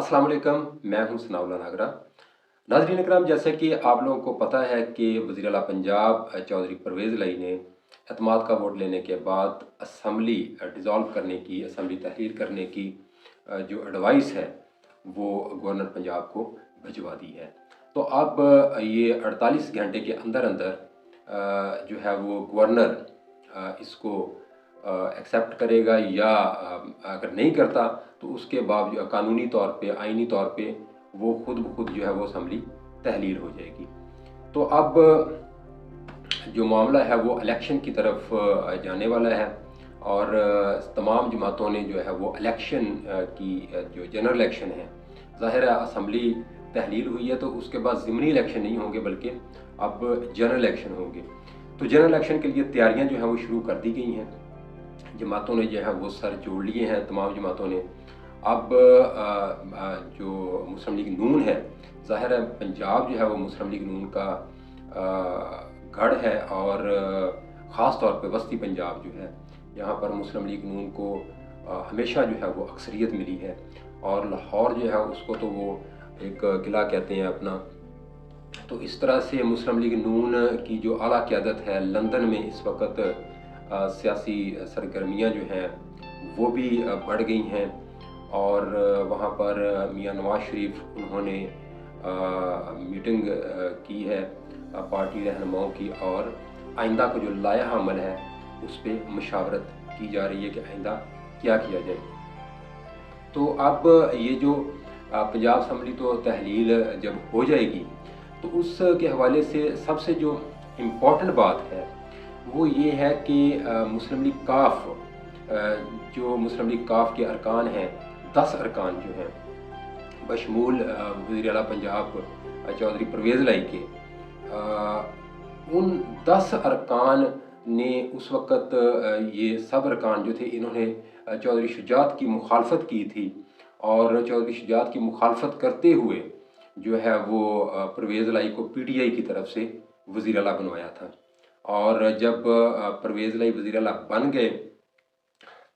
अस्सलाम वालेकुम, मैं हूं सनाउल्लाह नागरा। नाज़रीन इकराम, जैसे कि आप लोगों को पता है कि वज़ीर आला पंजाब चौधरी परवेज़ इलाही ने एतमाद का वोट लेने के बाद असम्बली डिज़ोल्व करने की, असम्बली तहलील करने की जो एडवाइस है वो गवर्नर पंजाब को भिजवा दी है। तो अब ये 48 घंटे के अंदर अंदर जो है वो गवर्नर इसको एक्सेप्ट करेगा या अगर नहीं करता तो उसके बावजूद कानूनी तौर पे, आइनी तौर पे वो खुद ब खुद जो है वो असम्बली तहलील हो जाएगी। तो अब जो मामला है वो इलेक्शन की तरफ जाने वाला है और तमाम जमातों ने जो है वो इलेक्शन की जो जनरल इलेक्शन है, ज़ाहिर है असम्बली तहलील हुई है तो उसके बाद ज़िमनी इलेक्शन नहीं होंगे बल्कि अब जनरल इलेक्शन होंगे। तो जनरल इलेक्शन के लिए तैयारियां जो हैं वो शुरू कर दी गई हैं। जमातों ने जो है वो सर जोड़ लिए हैं, तमाम जमातों ने। अब जो मुस्लिम लीग नून है, ज़ाहिर है पंजाब जो है वो मुस्लिम लीग नून का गढ़ है और ख़ास तौर पे वस्ती पंजाब जो है, यहाँ पर मुस्लिम लीग नून को हमेशा जो है वो अक्सरियत मिली है और लाहौर जो है उसको तो वो एक किला कहते हैं अपना। तो इस तरह से मुस्लिम लीग नून की जो आला क़यादत है, लंदन में इस वक्त सियासी सरगर्मियाँ जो हैं वो भी बढ़ गई हैं और वहाँ पर मियां नवाज शरीफ उन्होंने मीटिंग की है पार्टी रहनुमाओं की और आइंदा का जो लाया अमल है उस पर मशावरत की जा रही है कि आइंदा क्या किया जाए। तो अब ये जो पंजाब असम्बली तो तहलील जब हो जाएगी तो उसके हवाले से सबसे जो इम्पोर्टेंट बात है वो ये है कि मुस्लिम लीग काफ जो मुस्लिम लीग काफ के अरकान हैं, 10 अरकान जो हैं बशमूल वज़ीर आला पंजाब चौधरी परवेज़ इलाही के, उन 10 अरकान ने उस वक़्त ये सब अरकान जो थे इन्होंने चौधरी शुजात की मुखालफत की थी और चौधरी शुजात की मुखालफत करते हुए जो है वो परवेज़ इलाही को PTI की तरफ से वज़ीर आला बनवाया था। और जब परवेज़ इलाही वज़ीर आला बन गए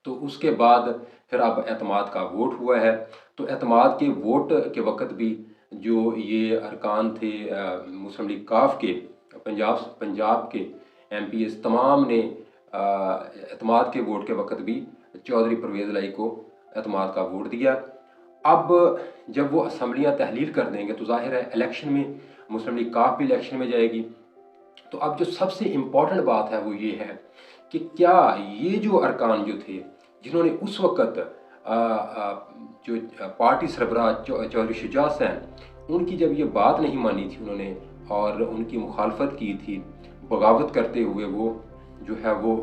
तो उसके बाद फिर अब एतमाद का वोट हुआ है। तो एतमाद के वोट के वक़्त भी जो ये अरकान थे मुस्लिम लीग काफ के पंजाब के MPs तमाम ने एतमाद के वोट के वक़्त भी चौधरी परवेज़ इलाही को एतमाद का वोट दिया। अब जब वो असम्बलियाँ तहलील कर देंगे तो ज़ाहिर है इलेक्शन में मुस्लिम लीग काफ भी इलेक्शन में जाएगी। तो अब जो सबसे इम्पॉर्टेंट बात है वो ये है कि क्या ये जो अरकान जो थे जिन्होंने उस वक़्त जो पार्टी सरबराह चौधरी शुजात हैं उनकी जब ये बात नहीं मानी थी उन्होंने और उनकी मुखालफत की थी, बगावत करते हुए वो जो है वो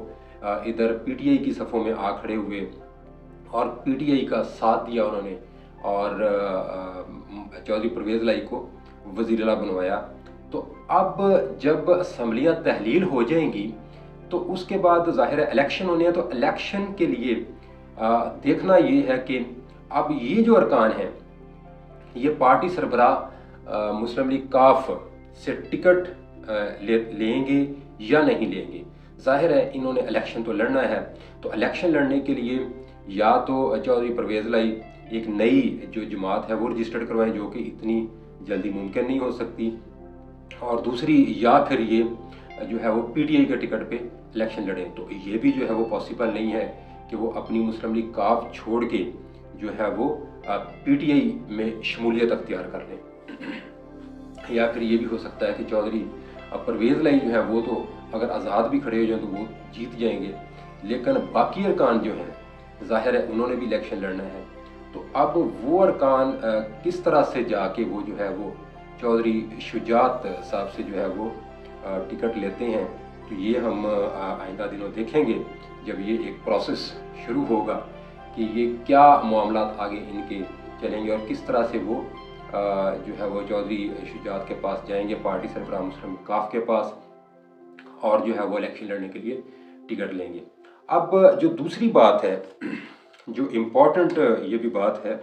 इधर PTI की सफ़ों में आ खड़े हुए और PTI का साथ दिया उन्होंने और चौधरी परवेज़ इलाही को वज़ीर आला बनवाया। तो अब जब असम्बलियाँ तहलील हो जाएंगी तो उसके बाद ज़ाहिर है इलेक्शन होने हैं। तो इलेक्शन के लिए देखना ये है कि अब ये जो अरकान हैं ये पार्टी सरबराह मुस्लिम लीग काफ से टिकट लेंगे या नहीं लेंगे। ज़ाहिर है इन्होंने इलेक्शन तो लड़ना है, तो इलेक्शन लड़ने के लिए या तो चौधरी परवेज़ इलाही एक नई जो जमात है वो रजिस्टर्ड करवाएं जो कि इतनी जल्दी मुमकिन नहीं हो सकती, और दूसरी या फिर ये जो है वो PTI के टिकट पे इलेक्शन लड़ें। तो ये भी जो है वो पॉसिबल नहीं है कि वो अपनी मुस्लिम लीग काफ छोड़ के जो है वो PTI में शमूलियत अख्तियार कर लें। या फिर ये भी हो सकता है कि चौधरी परवेज़ इलाही जो है वो तो अगर आज़ाद भी खड़े हो जाएं तो वो जीत जाएंगे, लेकिन बाकी अरकान जो हैं ज़ाहिर है उन्होंने भी इलेक्शन लड़ना है। तो अब वो अरकान किस तरह से जाके वो जो है वो चौधरी शुजात साहब से जो है वो टिकट लेते हैं, तो ये हम आइंदा दिनों देखेंगे जब ये एक प्रोसेस शुरू होगा कि ये क्या मामला आगे इनके चलेंगे और किस तरह से वो जो है वो चौधरी शुजात के पास जाएंगे, पार्टी सरबराह मुस्लिम काफ के पास, और जो है वो इलेक्शन लड़ने के लिए टिकट लेंगे। अब जो दूसरी बात है, जो इम्पोर्टेंट ये भी बात है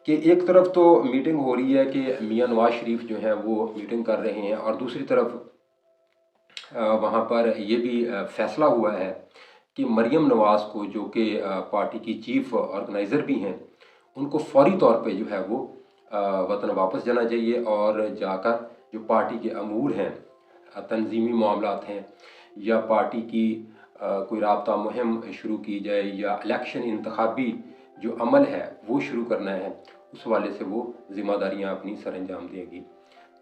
कि एक तरफ तो मीटिंग हो रही है कि मियां नवाज शरीफ जो हैं वो मीटिंग कर रहे हैं और दूसरी तरफ वहाँ पर ये भी फैसला हुआ है कि मरियम नवाज़ को, जो कि पार्टी की चीफ ऑर्गेनाइज़र भी हैं, ان کو فوری طور پہ جو ہے وہ وطن واپس جانا چاہیے، اور جا کر جو پارٹی کے امور ہیں، تنظیمی معاملات ہیں، یا پارٹی کی کوئی رابطہ مہم شروع کی جائے، یا الیکشن انتخابی جو عمل ہے وہ شروع کرنا ہے، اس حوالے سے وہ ذمہ داریاں اپنی سر انجام دے گی۔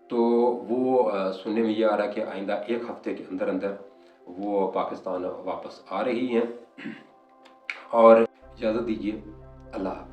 تو وہ سننے میں یہ آ رہا ہے کہ آئندہ 1 ہفتے کے اندر اندر وہ پاکستان واپس آ رہی ہیں۔ اور اجازت دیجیے، اللہ حافظ۔